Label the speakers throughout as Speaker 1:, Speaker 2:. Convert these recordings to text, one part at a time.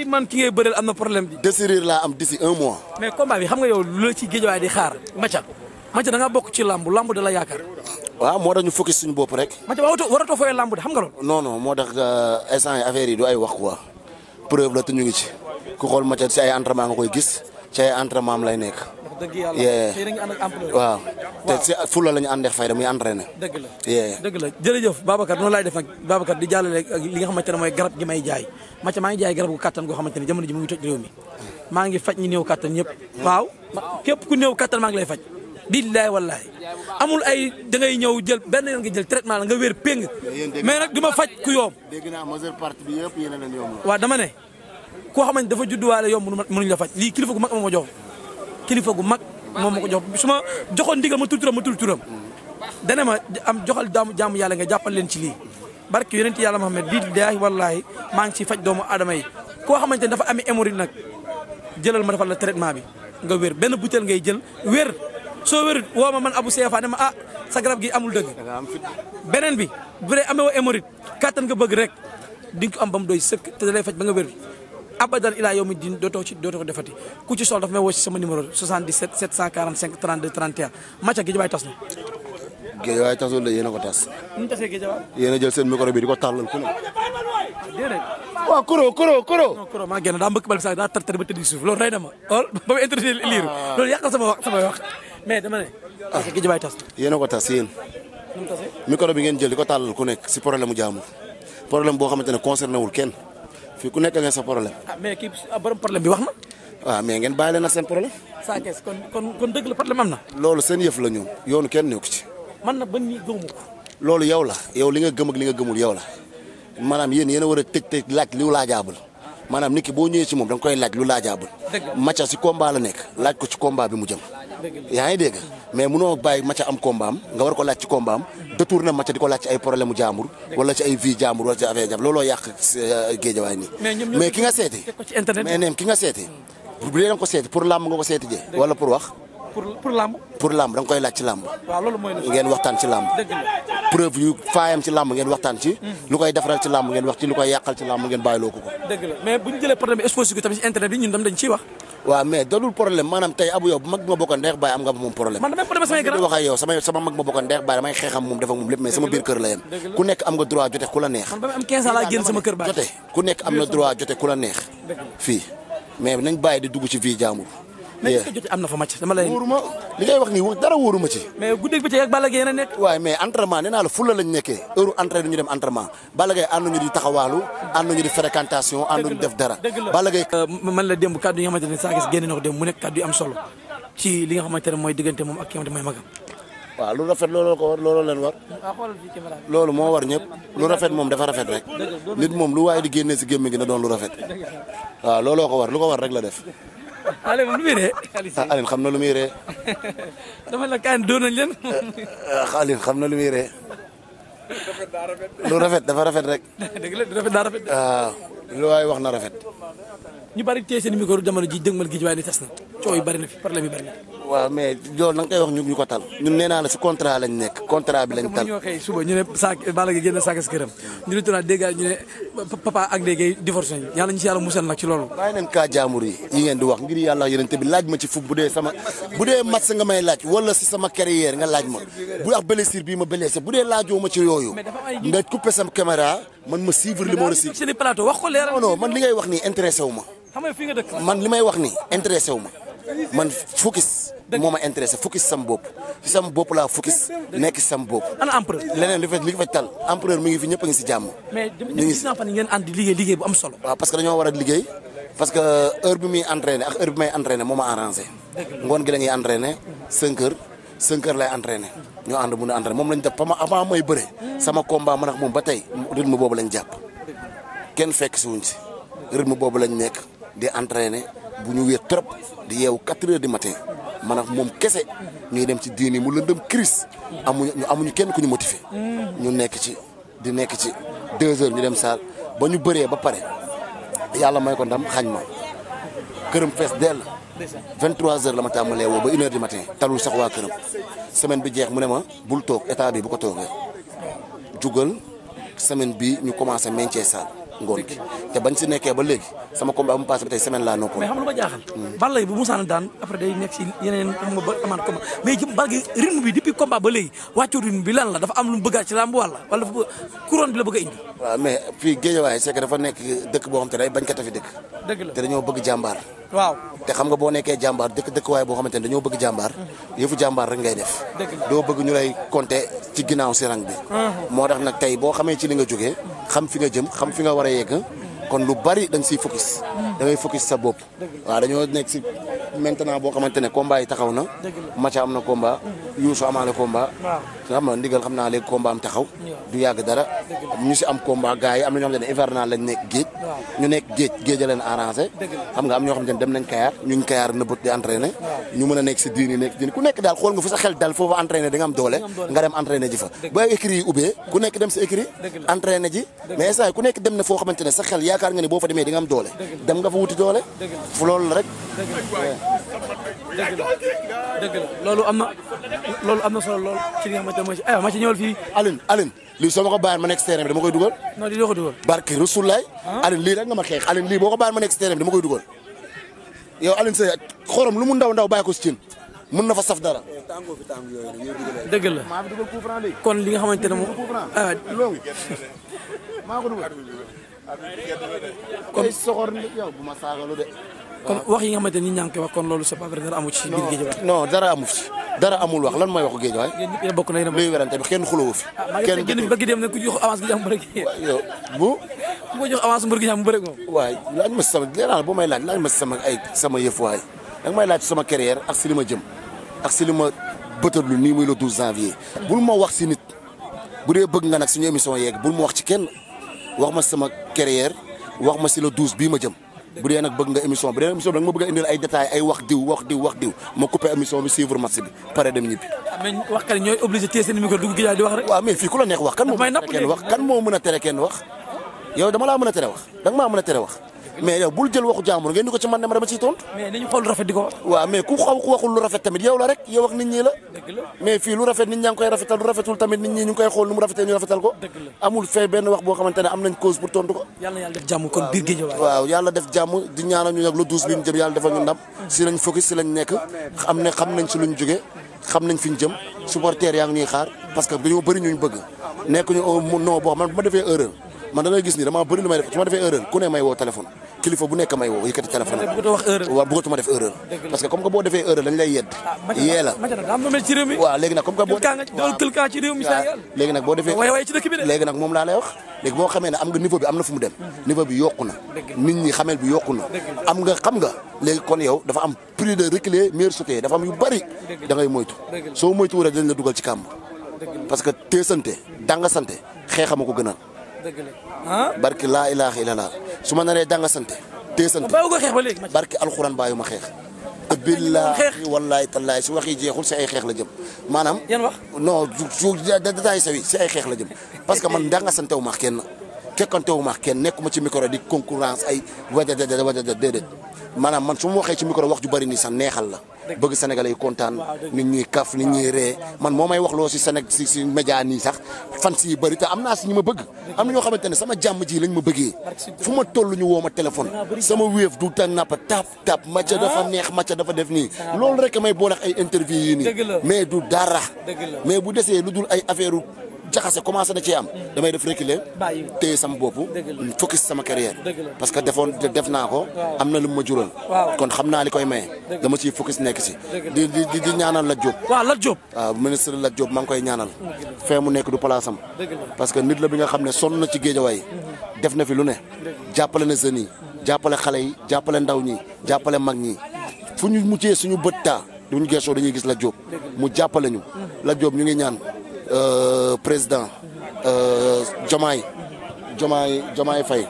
Speaker 1: man ki ngay bëreel am na problème bi.
Speaker 2: décider laa am d'ici 1 mois.
Speaker 1: mais combat bi xam nga yow lu la ci géejawaay di xaar Mathia da nga bokk ci lamb da la yaakaar.
Speaker 2: waaw moo tax ñu focus suñu bopp rek.
Speaker 1: Mathia waratoo fooyee lamb de xam nga loolu.
Speaker 2: non moo tax instant yi affaire yi du ay wax quoi preuve la te ñu ngi ci ku xool Mathia ci ay entraînement nga koy gis ci ay entraînement am lay nekk.
Speaker 1: dëgg yàlla tey da nga ànd ak ampleur.
Speaker 2: waaw te si fulla la ñu àndeex fayda muy entraîné.
Speaker 1: dëgg la jërëjëf Babacar noonu laay def nag Babacar di jàllale li nga xamante ne mooy garab gi may jaay Mathia maa ngi jaay garab gu kattan goo xamante ne jamono ji mu ngi toj réew mi maa ngi faj ñi néew kattan ñëpp waaw képp ku néew kattan maa ngi lay faj billaay wallaay amul ay da ngay ñëw jël benn yoon nga jël traitement la nga wér péng mais nag du ma faj ku yomb.
Speaker 2: dégg naa majeure partie bi yëpp yéen a leen yomb.
Speaker 1: waaw dama ne koo xamante dafa judduwaale yomb mënuñ la faj lii kilifa gu mag moo ma jox kilifa gu mag moom ma ko jox su ma joxoon ndigal ma tul turam dana ma am joxal jaamu yàlla nga jàppal leen ci lii barke yonent yàlla Muhammad billahi wallahi maa ngi ci faj doomu aadama yi koo xamante ne dafa amee hémorroïde nag jëlal ma defal la traitement bi nga wér benn butéel ngay jël wér soo wér woo ma man Abou Sefa ne ma sa garab gi amul dëgg beneen bi bu dee amee woo hémorroïde kattan nga bëgg rek di nga ko am ba mu doy sëkk te da lay faj ba nga wér abadan ilaa yow mi din dootoo ko defati ku ci sol dafa may woo ci sama numéro 77 745 32 31 Mathia Guédiawaye tas na.
Speaker 2: Guédiawaye tasul la yéen a ko tas.
Speaker 1: nu mu tasee Guédiawaye.
Speaker 2: yéen a jël seen micro bi di ko tàllal ku ne.
Speaker 1: déedéet.
Speaker 2: waaw koro.
Speaker 1: non koro maa génn daa mbëkk bal sax daa tar ba tëdd suuf loolu rey na ma xool ba ma introduire liir loolu yàqal sama wax mais dama ne. Guédiawaye tas na.
Speaker 2: yéen a ko tas yéen.
Speaker 1: nu mu tasee.
Speaker 2: micro bi ngeen jël di ko tàllal ku nekk si problème mu jaamu problème boo xamante ne concerné wul kenn. fii ku nekk ngeen sa problème.
Speaker 1: mais kii borom problème bi wax na.
Speaker 2: waaw mais ngeen bàyyi leen seen problème.
Speaker 1: saa kees kon dëgg la problème am na.
Speaker 2: loolu seen yëf la ñu yoonu kenn nekku ci.
Speaker 1: man na ba nii gëmu ko.
Speaker 2: loolu yow la yow li nga gëm ak li nga gëmul yow la maanaam yéen a war a tëj laaj lu laajaabul maanaam nit ki boo ñëwee ci moom da nga koy laaj lu laajaabul. Mathia si combat la nekk laaj ko ci combat bi mu jëm. yaa ngi dégg mais munoo bàyyi Mathia am combat am nga war ko laaj ci combat am détourné Mathia di ko laaj ci ay problème mu jaambur wala ci ay vie jaambur wala ci affaire jaambur looloo yàq Guédiawaye nii. mais ki nga seeti mais neem ki nga seeti bu dee da nga ko seeti pour làmb nga ko seeti jee wala pour wax.
Speaker 1: pour làmb.
Speaker 2: pour làmb da nga koy laaj ci làmb.
Speaker 1: waaw loolu mooy
Speaker 2: ngeen waxtaan ci làmb. preuve yu faayam ci làmb ngeen waxtaan ci. lu koy defaral ci làmb ngeen wax ci lu koy yàqal ci làmb ngeen bàyyiloo ko ko.
Speaker 1: dëgg la mais bu ñu jëlee problème bi exposé ko tamit ci internet bi ñun dañ ciy wax.
Speaker 2: waaw mais dalul problème maanaam tey Abou yow bu mag bi ma bokkoon ndeex baay am nga moom problème.
Speaker 1: man damay problème samay
Speaker 2: wax ak yow sama mag ma bokkoon ndeex baay damay xeexam moom def ak moom lépp mais sama biir kër la yem. ku nekk am nga droit jote ku la neex.
Speaker 1: man ba am 15 ans laa génn sama kër baay
Speaker 2: jote ku nekk am na droit jote ku la neex. fii mais nañ bàyyi di dugg ci vie jaamur.
Speaker 1: mais est-ce que jote am na fa Mathia dama lay.
Speaker 2: wóoruma li ngay wax nii dara wóoruma ci.
Speaker 1: mais guddeeg bëccëg ak Balla Gaye a nekk.
Speaker 2: waaye mais entraînement nee naa la fulla lañ nekkee heure entraîné ñu dem entraînement Balla Gaye ànduñu di taxawaalu ànduñu di fréquentation ànduñu def dara. Balla Gaye
Speaker 1: man la démb kaddu yi nga xamante ne saa gis génne na ko démb mu nekk kaddu yu am solo ci li nga xamante ne mooy diggante moom ak ki nga xamante mooy magam.
Speaker 2: waaw lu rafet looloo ko war looloo leen war. loolu moo war ñëpp lu rafet moom dafa rafet rek nit moom lu waaye di génnee si gémmi gi na doon lu rafet waaw looloo ko war lu ko war rek la def.
Speaker 1: Aliou moom lu muy ree.
Speaker 2: Aliou xam na lu muy ree.
Speaker 1: dama la kaan doon nañ leen.
Speaker 2: Aliou xam na lu muy ree. lu rafet dafa rafet rek.
Speaker 1: dëgg la rafet daa rafet.
Speaker 2: waaw lu waay wax na rafet.
Speaker 1: ñu bari tey seen micro jamono ji dëgmal Guédiawaye ni tas na coow yi bari na fi problème yi bari na.
Speaker 2: waaw mais loolu na nga koy wax ñu ko tal ñun nee naa la si contrat lañ nekk contrat bi lañ tal.
Speaker 1: ñoo xëy suba ñu ne Balla Gaye génn saaka si këram ñu ne tournaat dégg ñu ne papa ak léegi divorce nañ yàlla ñu si yàlla musal nag ci loolu.
Speaker 2: bàyyi nañ kaa jaamur yi ngeen di wax ngir yàlla yonent bi laaj ma ci fu bu dee match nga may laaj wala si sama carrière nga laaj ma bu ak blessure bii ma blessé bu dee laajoo ma ci yooyu nga coupé sama caméra man ma suivre li ma war a suivre.
Speaker 1: seen plateau wax ko leeral.
Speaker 2: non man li ngay wax nii intéressé wu ma.
Speaker 1: xam nga fi nga dëkk.
Speaker 2: man li may wax nii intéressé wu ma man focus moo ma intéressé focus sama bopp si sama bopp laa focus nekk si sama bopp.
Speaker 1: ana empereur.
Speaker 2: leneen li fa tal empereur mi ngi fi ñëpp a ngi si jàmm.
Speaker 1: mais gis naa fan ngeen ànd di liggéey bu am solo.
Speaker 2: waaw parce que dañoo war a liggéey parce que heure bi muy entraîné ak heure bi may entraîné moo ma arrangé. ngoon gi la ñuy entraîné 5 heures lay entraîné ñoo ànd mun a entraîné moom lañ def avant may bëre sama combat man ak moom ba tey rythme boobu lañ jàpp kenn fekk si wuñ si rythme boobu lañ nekk di entraîné bu ñu wéet trop di yeewu 4 heures du matin man ak moom kese ñuy dem ci diini mu lëndëm crise amuñu kenn ku ñu motivé ñu nekk ci 2 heures ñu dem saal ba ñu bëree ba pare yàlla may ko ndam xañ ma këram fees dell 23 heures la ma tàmbalee woo ba 1 heure du matin talul sax waa këram semaine bi jeex mu ne ma bul toog état bi bu ko toogee jugal semaine bi ñu commencé maintien saal ngoon gi te bañ si nekkee ba léegi sama combat bu mu passé ba tey semaine laa noo ko.
Speaker 1: mais xam nga lu ma jaaxal. Balla Gaye bu Moussa daan après day nekk si yeneen xam nga ba amaat combat mais ci Balla Gaye rythme bi depuis combat ba léegi wàccu rythme bi lan la dafa am lu mu bëggaat ci làmb wala dafa couronne bi la bëgg a indi.
Speaker 2: waaw mais fii Guédiawaye c'est que dafa nekk dëkk boo xam te day bañ kat a fi dëkk.
Speaker 1: dëgg la
Speaker 2: te dañoo bëgg jàmbaar.
Speaker 1: waaw
Speaker 2: te xam nga boo nekkee jàmbaar dëkkuwaay boo xamante ne dañoo bëgg jàmbaar yëfu jàmbaar rek ngay def doo bëgg ñu lay compter ci ginnaaw si rang bi moo tax nag tey boo xamee ci li nga jógee xam fi nga jëm xam fi nga war a yegg kon lu bari da nga siy focus da ngay focus sa bopp waaw dañoo nekk si maintenant boo xamante ne combat yi taxaw na Macha am na combat Youssou amaale combat xam nga ndigal xam naa léegi combat am taxaw du yàgg dara ñu si am combat gars yi am na ñoo xamante ne hivernal lañ nekk géej ñu nekk géej a leen arrangé xam nga am ñoo xamante ne dem nañ Kayar ñuñ Kayar nëbbut di entraîné ñu mën a nekk si diini nekk diini ku nekk daal xool nga fu sa xel dal foofu entraîné da nga am doole nga dem entraîné ji fa bu ay écrit yi ubbee ku nekk dem sa écrit entraîné ji mais instant ku nekk dem na foo xamante ne sa xel yaakaar nga ne boo fa demee di nga am doole dem nga fa wuti doole fu loolu la rek
Speaker 1: dëgg la loolu am na solo lool ci li nga xamante ne mooy aywa ma ci ñëwal fii
Speaker 2: Aline lii soo ma ko bàyyi ma nekk si terrain bi dama koy dugal
Speaker 1: non di doo ko dugal
Speaker 2: barke Rasulaay Aline lii rek nga ma xeex Aline lii boo ko bàyyi ma nekk si terrain bi dama koy dugal yow Aline Seye xorom lu mu ndaw bàyyi ko si cin mun na fa saf dara
Speaker 1: dëgg la kon li nga xamante ne moom
Speaker 2: maa ko dugal kon soxor yow bu ma saagalu de
Speaker 1: kon wax yi nga xamante ni ñaa ngi koy wax kon loolu c'est pas vrai dara amu ci biir Guédiawaye
Speaker 2: non dara amu ci dara amul wax lan mooy waxu Guédiawaye
Speaker 1: yéen ñëpp yéen bokk na yéen
Speaker 2: luy werante bi kenn xulóowu fi
Speaker 1: kenn génn ba gi dem ne ku jox avance gi jàmm bëre
Speaker 2: yow bu
Speaker 1: ku ko jox avance mbër gi jàmm bëre moom
Speaker 2: waay laaj ma sama leeral bu may laaj ma sama yëf waay danga may laaj sama carrière ak si li ma jëm ak si li ma bëtërlu nii muy le 12 janvier bul ma wax si nit bu dee bëgg nga nag suñu émission yeeg bul ma wax ci kenn wax ma sama carrière wax ma si le 12 bii ma jëm bu dee nag bëgg nga émission bu dee émission bi nag ma bëgg a indil ay détails ay wax diw ma coupé émission bi suivre match bi pare dem ñibbi.
Speaker 1: mais waxkat yi ñooy obligé téye seen micro dugg Guédiawaye di wax rek.
Speaker 2: waaw mais fii ku la neex wax kan moo mën a tere kenn wax yow dama laa mën a tere wax danga maa mën a tere wax mais yow bul jël waxu jàmbur ngeen di ko ci man ne ma dama ciy tontu.
Speaker 1: mais nañu xool lu rafet di ko wax.
Speaker 2: waaw mais ku waxul lu rafet tamit yow la rek yow ak nit ñi la. mais fii lu rafet nit ñaa ngi koy rafetal lu rafetul tamit nit ñi ñu ngi koy xool nu mu rafetee ñu rafetal ko. amul fee benn wax boo xamante ne am nañ cause pour tontu ko.
Speaker 1: yàlla na yàlla def jàmm kon biir Guédiawaye.
Speaker 2: waaw yàlla def jàmm di ñaanal ñu nag lu 12 bi ñu jëm yàlla defal ñu ndam si lañ focus si lañ nekk xam nañ si luñ jógee xam nañ fi ñu jëm supporter yaa ngi ñuy xaar parce que dañoo bëri ñu bëgg nekk ñu non boo man bu ma defee erreur man da ngay gis ni dama bëri lu may def su ma defee erreur ku ne may woo téléphone kilifa bu nekk may woo yëkkati téléphone waaw bëggatuma def erreur parce que comme que boo defee erreur dañ lay yedd yee la waaw léegi nag comme que boo léegi nag boo defee léegi nag moom laa lay wax léegi boo xamee ne am nga niveau bi am na fu mu dem niveau bi yokku na nit ñi xamel bi yokku na am nga xam nga léegi kon yow dafa am prix de reculer meilleur sauter dafa am yu bëri da ngay moytu soo moytu wala dañ la dugal ci kàmb parce que teesante danga sante xeexama ko gënal barki laa ilaaha illallah su ma naree danga sante teesante barki alxuraan bàyyi ma xeex te billaahi wallaahi tallaahi su wax yi jeexul si ay xeex la jëm maanaam non su détail sawi si ay xeex la jëm parce que man danga sante wu maax kenn kekkante wu maax kenn nekkuma ci micro di concurrence ay wajada déedéet maanaam man su ma waxee ci micro wax ju bari nii sax neexal la bëgg sénégalais yi kontaan nit ñuy kaf nit ñuy ree man moo may wax loo si si média nii sax fan si bëri te am naa si ñu ma bëgg am na ñoo xamante ne sama jàmm ji lañ ma bëggee fu ma toll ñu woo ma téléphone sama wéef du ta nappa tap Macha dafa neex Macha dafa def nii loolu rek may boole ay interview yi nii mais du dara mais bu desee lu dul ay affaire jaxase commencé na ci am damay def reculer téye sama bopp focus sama carrière parce que def naa ko am na lu ma jural kon xam naa li koy maye dama ciy focus nekk si di ñaanal Lat Diop waaw ministre Lat Diop maa ngi koy ñaanal fee mu nekk du place am parce que nit la bi nga xam ne sonn na ci Guédiawaye def na fi lu ne jàppale na jeunes yi jàppale xale yi jàppale ndaw ñi jàppale mag ñi fu ñu muccee suñu bët taa duñu geesoo dañuy gis Lat Diop mu jàppale ñu Lat Diop ñu ngi ñaan président Diomaye Faye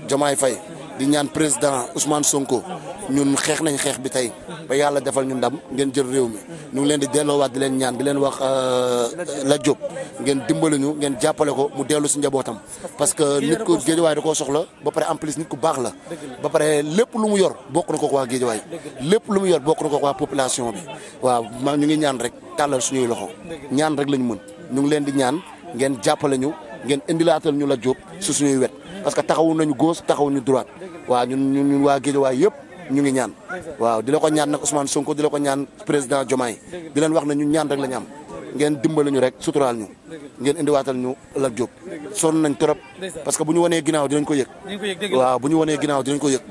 Speaker 2: Diomaye Faye di ñaan président Ousmane Sonko ñun xeex nañ xeex bi tey ba yàlla defal ñu ndam ngeen jël réew mi ñu ngi leen di delloowaat di leen ñaan di leen wax Lat Diop ngeen dimbali ñu ngeen jàppale ko mu dellu si njabootam parce que nit ku Guédiawaye da koo soxla ba pare en plus nit ku baax la ba pare lépp lu mu yor bokk na ko waa Guédiawaye lépp lu mu yor bokk na ko waa population bi waaw ñu ngi ñaan rek tàllal suñuy loxo ñaan rek lañu mën ñu ngi leen di ñaan ngeen jàppale ñu ngeen indilaatal ñu Lat Diop su suñuy wet parce que taxawu nañu gauche taxawu ñu droite waaw ñun waa Guédiawaye yëpp ñu ngi ñaan waaw di la ko ñaan nag Ousmane Sonko di la ko ñaan président Diomaye di leen wax ne ñun ñaan rek la ñu am ngeen dimbali ñu rek suturaal ñu ngeen indiwaatal ñu Lat Diop sonn nañ trop parce que bu ñu wanee ginnaaw dinañ ko yëg waaw bu ñu wanee ginnaaw dinañ ko yëg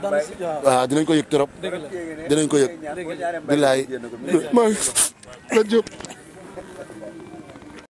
Speaker 2: waaw dinañ ko yëg trop dinañ ko yëg billaay Lat Diop